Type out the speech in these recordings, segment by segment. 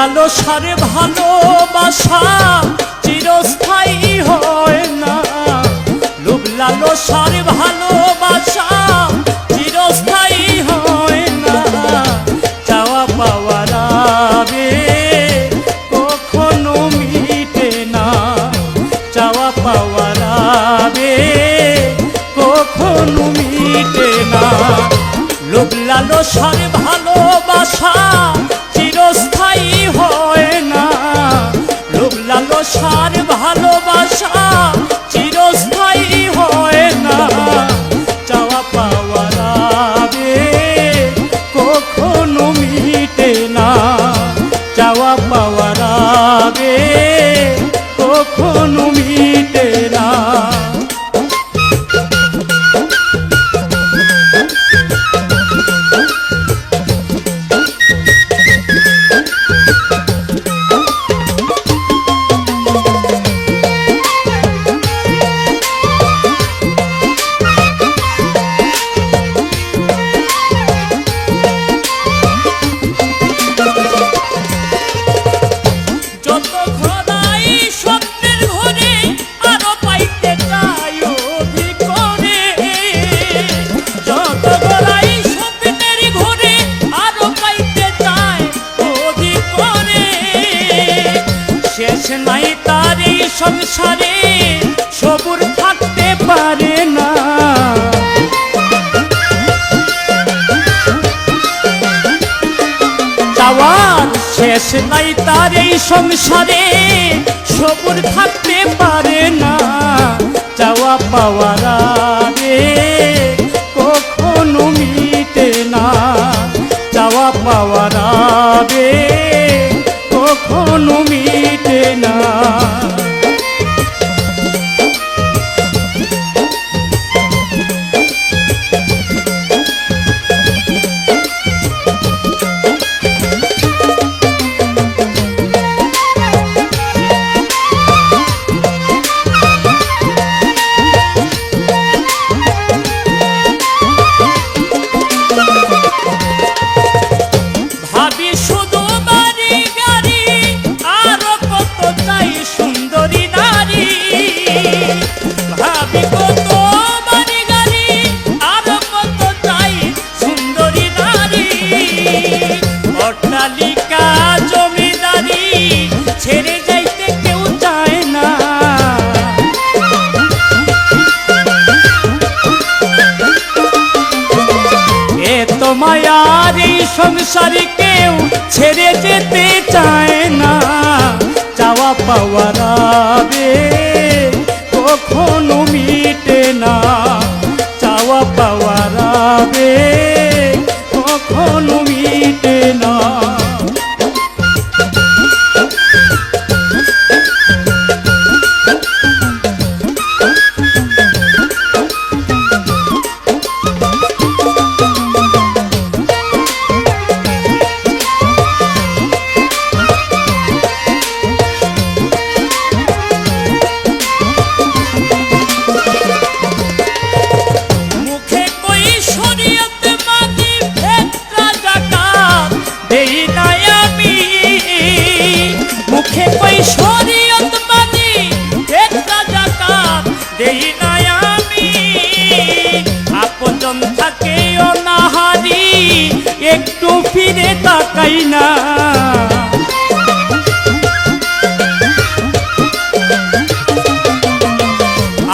লালসার ভালোবাসা চিরস্থায়ী হয় না, লোভ লালসার ভালোবাসা চিরস্থায়ী হয় না, চাওয়া পাওয়ার আবেগ কখনো মিটে না, চাওয়া পাওয়ার আবেগ কখনো মিটে না। লোভ লালসার ভালোবাসা চিরস্থায়ী হয় না, লোভ লালসার ভালোবাসা চিরস্থায়ী হয় না, চাওয়া পাওয়ার আবেগ কখনো মিটে না, চাওয়া পাওয়ার আবেগ কখনো মিটে না। শেষ নাই তার এই সংসারে সবুর থাকতে পারে না, চাওয়ার শেষ নাই তার এই সংসারে সবুর থাকতে পারে না, চাওয়া পাওয়ার আবেগ কখনো মিটে না, চাওয়া পাওয়ার আবেগ কখনো মিটে না। ভাবি শুধু বাড়ি গাড়ি আরো কত চাই সুন্দরী নারী, ভাবি কত বাড়ি গাড়ি আরো কত চাই সুন্দরী নারী, অট্টালিকা জমিদারি ছেড়ে যাইতে কেউ চায় না, এত মায়ার এই সংসারে কেউ ছেড়ে যেতে চায় না, চাওয়া পাওয়ার আবেগ কখনো মিটে না, চাওয়া পাওয়ার আবেগ কখনো মিটে না। মুখে কই শরীয়ত মানি একটা যাকাত দেই না আমি, আপনজন থাকে অনাহারি একটু ফিরে তাকাই না,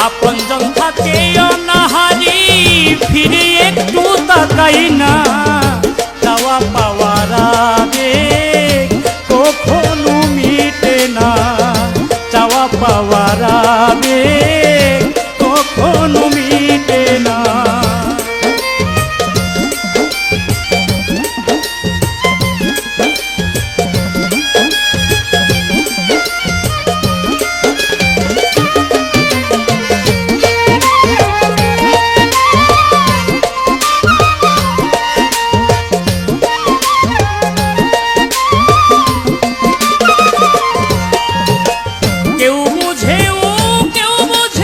আপনজন থাকে অনাহারি ফিরে একটু তাকাই না, চাওয়া পাওয়ার আবেগ কখনো মিটে না, চাওয়া পাওয়ার আবেগ কখনো মিটে না। কেউ বুঝে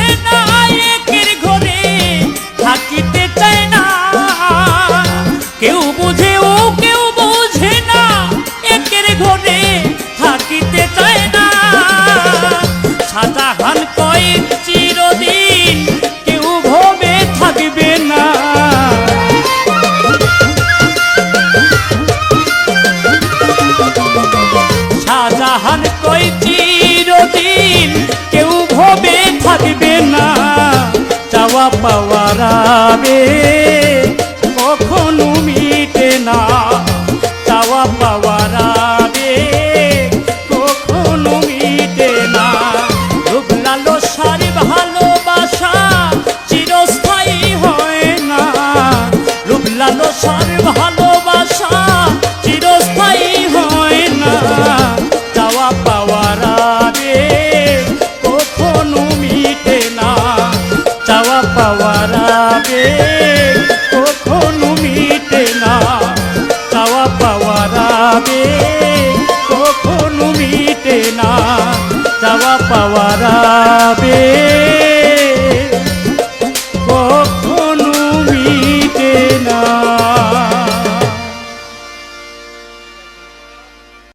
পাওয়ার আবেগ কখনো মিটে না, চাওয়া পাওয়ার আবেগ কখনো মিটে না। রূপ লালসার ভালোবাসা চিরস্থায়ী হয় না, রূপ লালসার ভালোবাসা চিরস্থায়ী হয় না, চাওয়া পাওয়ার আবেগ কখনো মিটে না, চাওয়া পাওয়ার আবেগ কখনো মিটে না, চাওয়া পাওয়ার আবেগ কখনো মিটে না, চাওয়া পাওয়ার